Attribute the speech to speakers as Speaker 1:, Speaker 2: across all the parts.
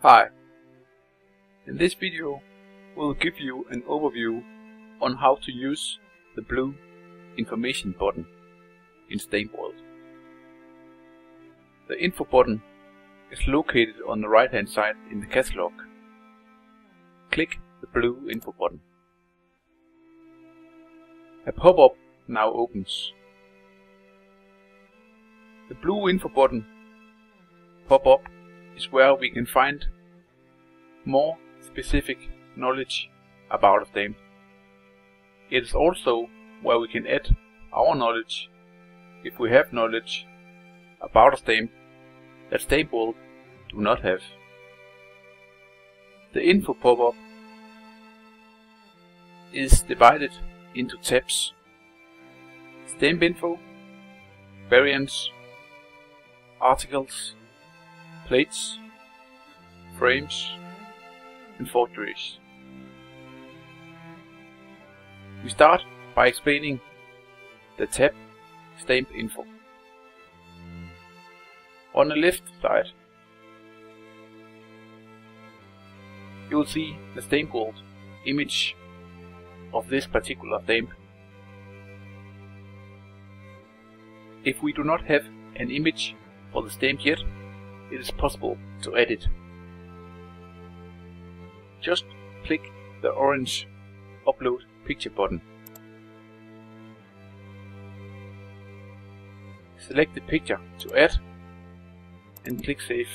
Speaker 1: Hi, in this video we'll give you an overview on how to use the blue information button in StampWorld. The info button is located on the right hand side in the catalog. Click the blue info button. A pop-up now opens. The blue info button pop-up is where we can find more specific knowledge about a stamp. It is also where we can add our knowledge if we have knowledge about a stamp that StampWorld do not have. The info pop-up is divided into tabs: stamp info, variants, articles, plates, frames, and forgeries. We start by explaining the tab Stamp Info. On the left side, you will see the StampWorld image of this particular stamp. If we do not have an image for the stamp yet, it is possible to add it. Just click the orange Upload Picture button. Select the picture to add and click Save.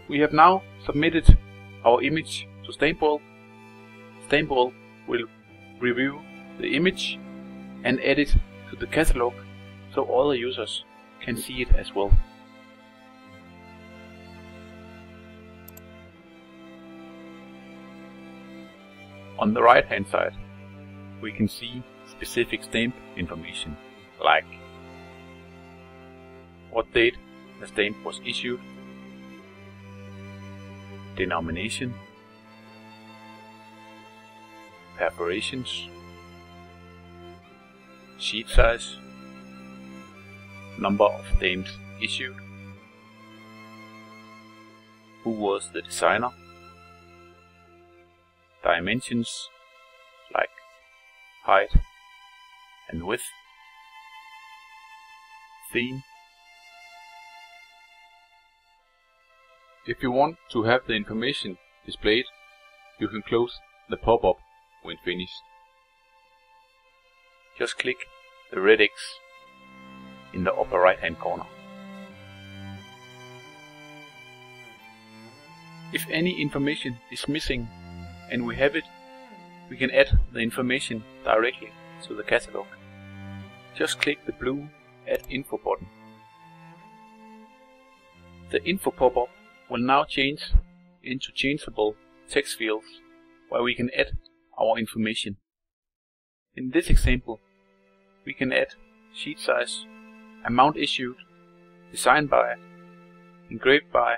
Speaker 1: We have now submitted our image to StampWorld. StampWorld will review the image and add it to the catalog so other users can see it as well. On the right hand side, we can see specific stamp information like what date the stamp was issued, denomination, perforations, sheet size, number of stamps issued, who was the designer, dimensions like height and width, theme. If you want to have the information displayed, you can close the pop-up when finished. Just click the red X in the upper right hand corner. If any information is missing and we have it, we can add the information directly to the catalog. Just click the blue Add Info button. The info pop-up will now change into changeable text fields where we can add our information. In this example, we can add sheet size, amount issued, designed by, engraved by,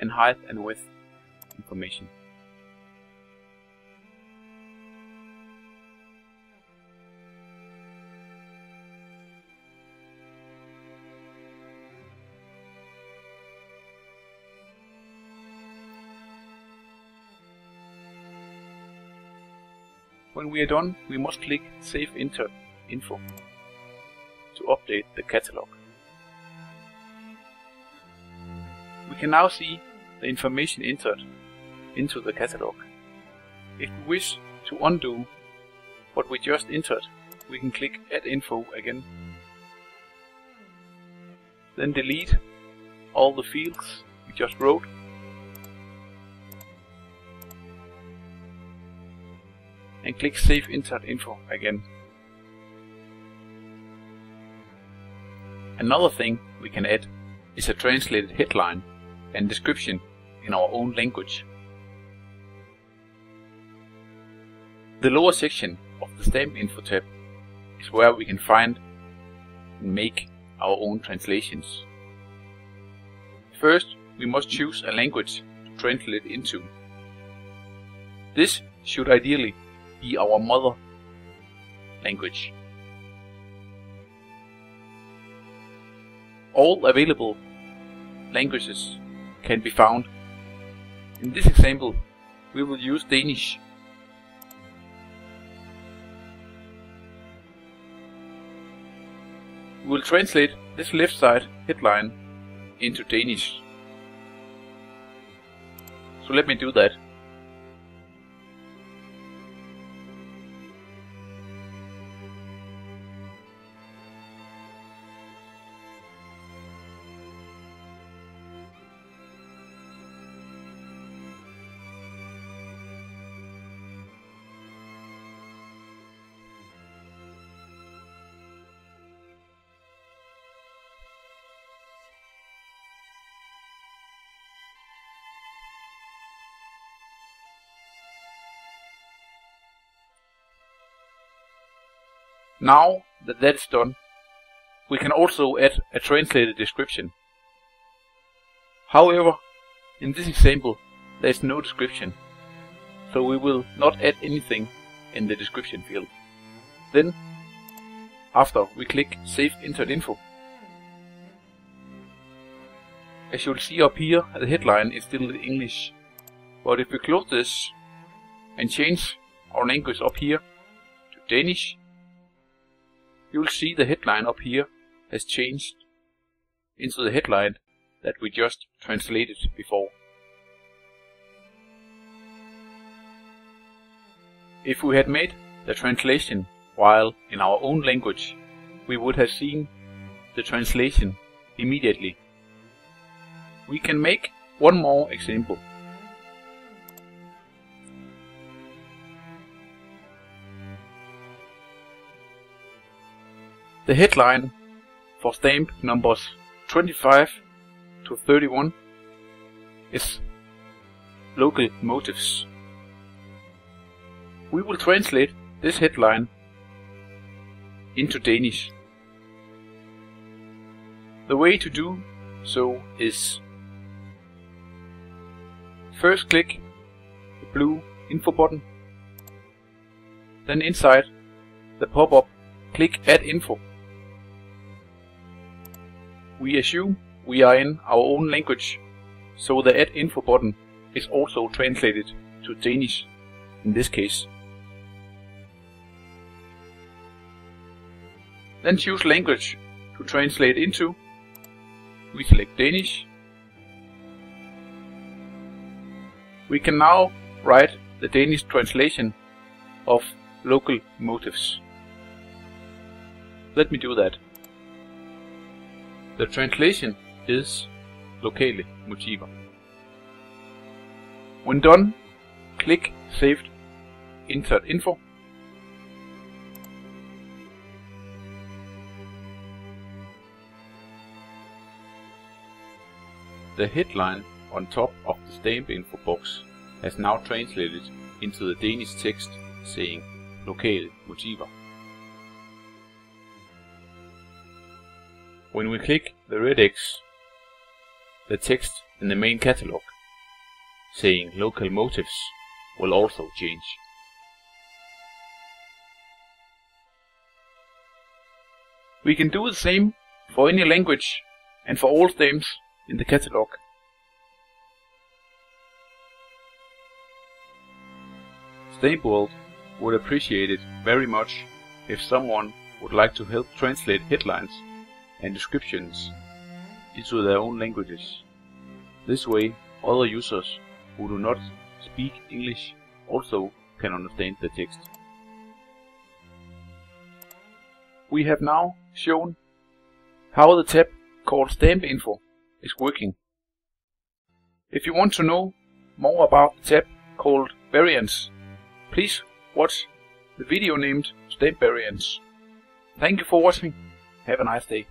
Speaker 1: and height and width information. When we are done, we must click Save Insert Info to update the catalog. We can now see the information entered into the catalog. If we wish to undo what we just entered, we can click Add Info again. Then delete all the fields we just wrote. And click Save Insert Info again. Another thing we can add is a translated headline and description in our own language. The lower section of the Stamp Info tab is where we can find and make our own translations. First, we must choose a language to translate into. This should ideally be our mother language. All available languages can be found. In this example, we will use Danish. We will translate this left side headline into Danish. So let me do that. Now that that's done, we can also add a translated description. However, in this example, there is no description, so we will not add anything in the description field. Then, after we click Save Entered Info, as you'll see up here, the headline is still in English. But if we close this and change our language up here to Danish, you'll see the headline up here has changed into the headline that we just translated before. If we had made the translation while in our own language, we would have seen the translation immediately. We can make one more example. The headline for stamp numbers 25 to 31 is Local Motifs. We will translate this headline into Danish. The way to do so is first click the blue info button, then inside the pop-up click Add Info. We assume we are in our own language, so the Add Info button is also translated to Danish in this case. Then choose language to translate into. We select Danish. We can now write the Danish translation of Local Motifs. Let me do that. The translation is Lokale Motiver. When done, click Saved Entered Info. The headline on top of the stamp info box has now translated into the Danish text saying Lokale Motiver. When we click the red X, the text in the main catalog saying Local Motifs will also change. We can do the same for any language and for all stamps in the catalog. Stamp World would appreciate it very much if someone would like to help translate headlines and descriptions into their own languages. This way, other users who do not speak English also can understand the text. We have now shown how the tab called Stamp Info is working. If you want to know more about the tab called Variants, please watch the video named Stamp Variants. Thank you for watching. Have a nice day.